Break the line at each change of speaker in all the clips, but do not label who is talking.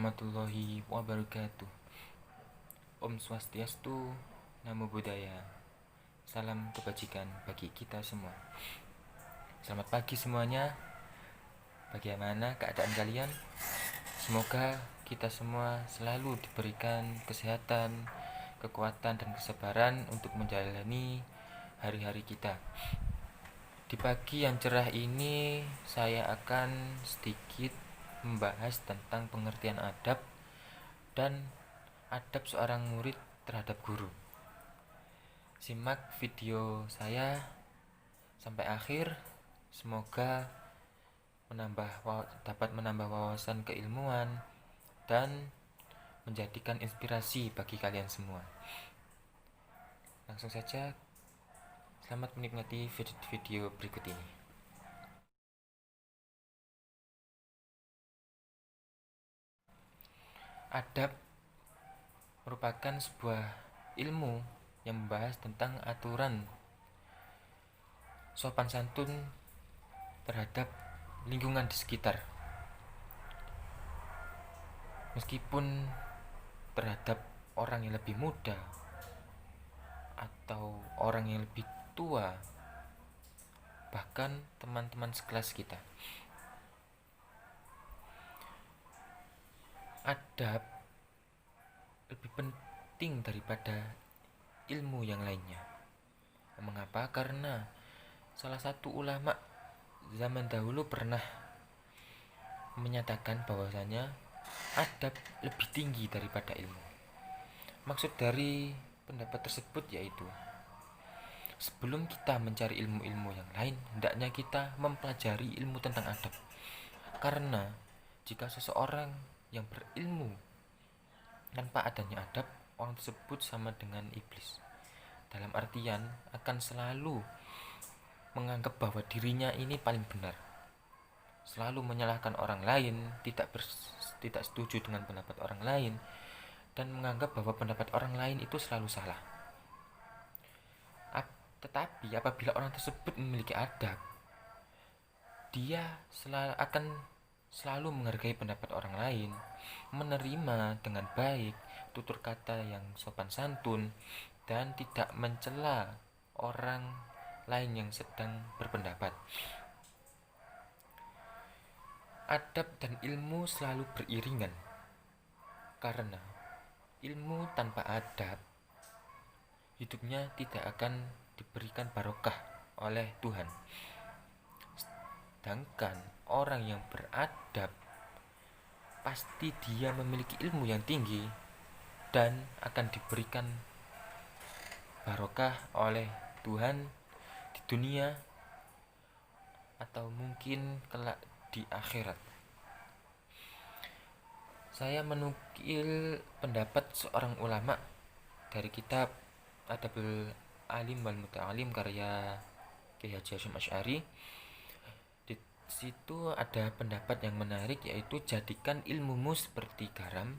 warahmatullahi wabarakatuh. Om Swastiastu, Namo Buddhaya. Salam kebajikan bagi kita semua. Selamat pagi semuanya. Bagaimana keadaan kalian? Semoga kita semua selalu diberikan kesehatan, kekuatan, dan kesabaran untuk menjalani hari-hari kita. Di pagi yang cerah ini, saya akan sedikit membahas tentang pengertian adab dan adab seorang murid terhadap guru. Simak video saya sampai akhir. Semoga dapat menambah wawasan keilmuan dan menjadikan inspirasi bagi kalian semua. Langsung saja, selamat menikmati video berikut ini. Adab merupakan sebuah ilmu yang membahas tentang aturan sopan santun terhadap lingkungan di sekitar. Meskipun terhadap orang yang lebih muda atau orang yang lebih tua, bahkan teman-teman sekelas kita. Adab lebih penting daripada ilmu yang lainnya. Mengapa? Karena salah satu ulama zaman dahulu pernah menyatakan bahwasanya adab lebih tinggi daripada ilmu. Maksud dari pendapat tersebut yaitu, sebelum kita mencari ilmu-ilmu yang lain, hendaknya kita mempelajari ilmu tentang adab. Karena jika seseorang yang berilmu tanpa adanya adab, orang tersebut sama dengan iblis. Dalam artian akan selalu menganggap bahwa dirinya ini paling benar, selalu menyalahkan orang lain, tidak setuju dengan pendapat orang lain, dan menganggap bahwa pendapat orang lain itu selalu salah. Tetapi apabila orang tersebut memiliki adab, dia akan selalu menghargai pendapat orang lain, menerima dengan baik tutur kata yang sopan santun, dan tidak mencela orang lain yang sedang berpendapat. Adab dan ilmu selalu beriringan, karena ilmu tanpa adab, hidupnya tidak akan diberikan barokah oleh Tuhan. Sedangkan orang yang beradab, pasti dia memiliki ilmu yang tinggi dan akan diberikan barokah oleh Tuhan di dunia atau mungkin kelak di akhirat. Saya menukil pendapat seorang ulama dari kitab Adabul Alim wal Muta'alim karya Kiai Haji Hasyim Asy'ari. Di situ ada pendapat yang menarik, yaitu jadikan ilmumu seperti garam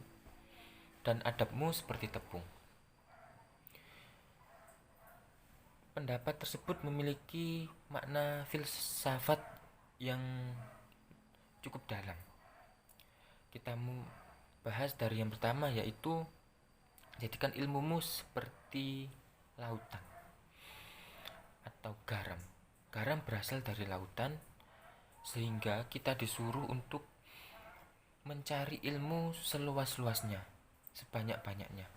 dan adabmu seperti tepung. Pendapat tersebut memiliki makna filsafat yang cukup dalam. Kita bahas dari yang pertama, yaitu jadikan ilmumu seperti lautan atau garam. Garam berasal dari lautan, sehingga kita disuruh untuk mencari ilmu seluas-luasnya, sebanyak-banyaknya.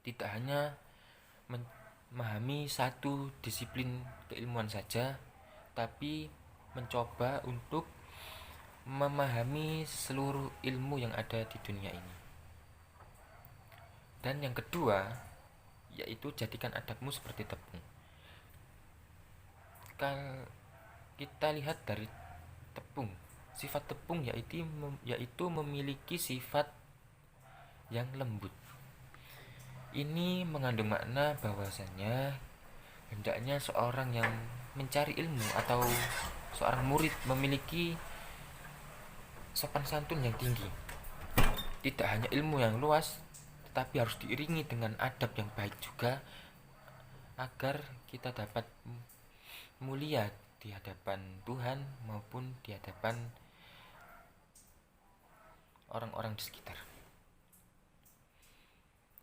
Tidak hanya memahami satu disiplin keilmuan saja, tapi mencoba untuk memahami seluruh ilmu yang ada di dunia ini. Dan yang kedua, yaitu jadikan adabmu seperti tepung. Kalau kita lihat dari tepung, sifat tepung yaitu memiliki sifat yang lembut. Ini mengandung makna bahwasanya hendaknya seorang yang mencari ilmu atau seorang murid memiliki sopan santun yang tinggi. Tidak hanya ilmu yang luas, tetapi harus diiringi dengan adab yang baik juga, agar kita dapat mulia di hadapan Tuhan maupun di hadapan orang-orang di sekitar.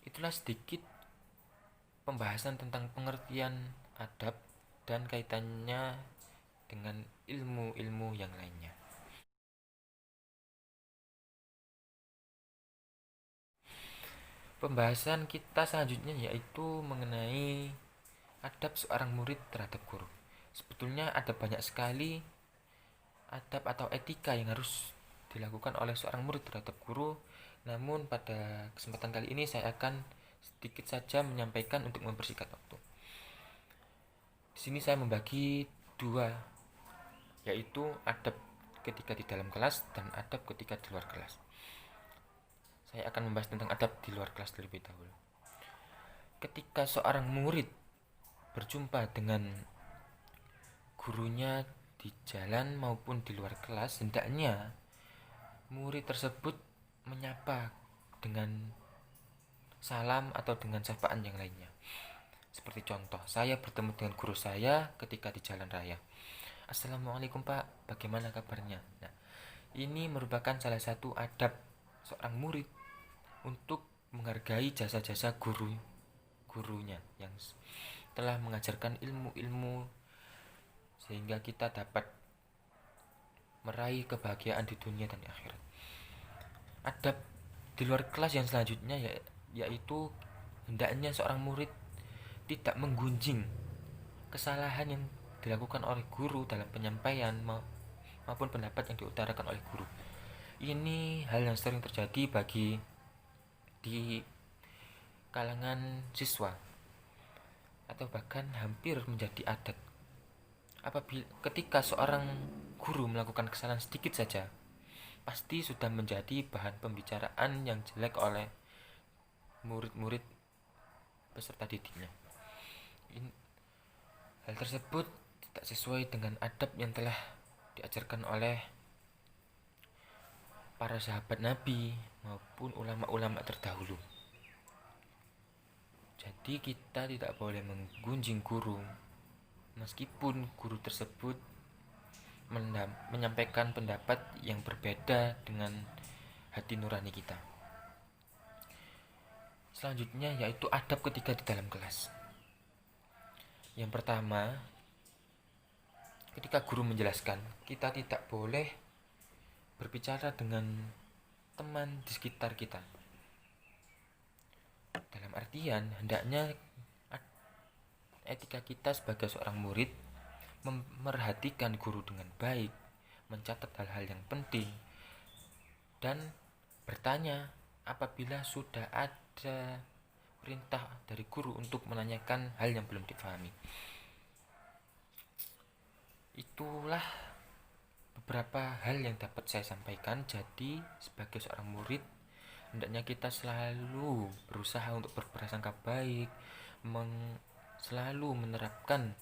Itulah sedikit pembahasan tentang pengertian adab dan kaitannya dengan ilmu-ilmu yang lainnya. Pembahasan kita selanjutnya yaitu mengenai adab seorang murid terhadap guru. Sebetulnya ada banyak sekali adab atau etika yang harus dilakukan oleh seorang murid terhadap guru. Namun pada kesempatan kali ini saya akan sedikit saja menyampaikan untuk mempersingkat waktu. Di sini saya membagi dua, yaitu adab ketika di dalam kelas dan adab ketika di luar kelas. Saya akan membahas tentang adab di luar kelas terlebih dahulu. Ketika seorang murid berjumpa dengan gurunya di jalan maupun di luar kelas, hendaknya murid tersebut menyapa dengan salam atau dengan sapaan yang lainnya. Seperti contoh, saya bertemu dengan guru saya ketika di jalan raya. Assalamualaikum Pak, bagaimana kabarnya? Nah, ini merupakan salah satu adab seorang murid untuk menghargai jasa-jasa gurunya yang telah mengajarkan ilmu-ilmu sehingga kita dapat meraih kebahagiaan di dunia dan di akhirat. Adab di luar kelas yang selanjutnya yaitu hendaknya seorang murid tidak menggunjing kesalahan yang dilakukan oleh guru dalam penyampaian maupun pendapat yang diutarakan oleh guru. Ini hal yang sering terjadi di kalangan siswa atau bahkan hampir menjadi adat. Apabila ketika seorang guru melakukan kesalahan sedikit saja, pasti sudah menjadi bahan pembicaraan yang jelek oleh murid-murid peserta didiknya. Hal tersebut tidak sesuai dengan adab yang telah diajarkan oleh para sahabat Nabi maupun ulama-ulama terdahulu. Jadi kita tidak boleh menggunjing guru meskipun guru tersebut menyampaikan pendapat yang berbeda dengan hati nurani kita. Selanjutnya yaitu adab ketika di dalam kelas. Yang pertama, ketika guru menjelaskan, kita tidak boleh berbicara dengan teman di sekitar kita. Dalam artian, hendaknya etika kita sebagai seorang murid memerhatikan guru dengan baik, mencatat hal-hal yang penting, dan bertanya apabila sudah ada perintah dari guru untuk menanyakan hal yang belum dipahami. Itulah beberapa hal yang dapat saya sampaikan. Jadi sebagai seorang murid, hendaknya kita selalu berusaha untuk berprasangka baik, selalu menerapkan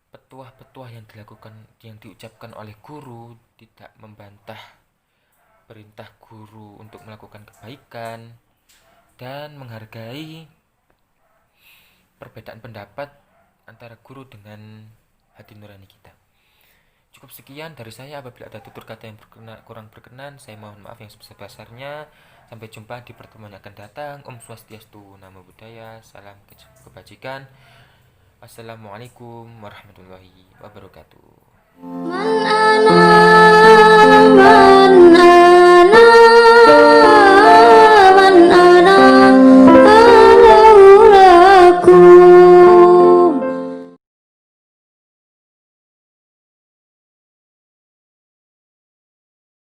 petuah-petuah yang diucapkan oleh guru, tidak membantah perintah guru untuk melakukan kebaikan, dan menghargai perbedaan pendapat antara guru dengan hati nurani kita. Cukup sekian dari saya. Apabila ada tutur kata yang kurang berkenan, saya mohon maaf yang sebesar-besarnya. Sampai jumpa di pertemuan yang akan datang. Om Swastiastu, Namo Buddhaya, salam kebajikan. Assalamualaikum warahmatullahi wabarakatuh.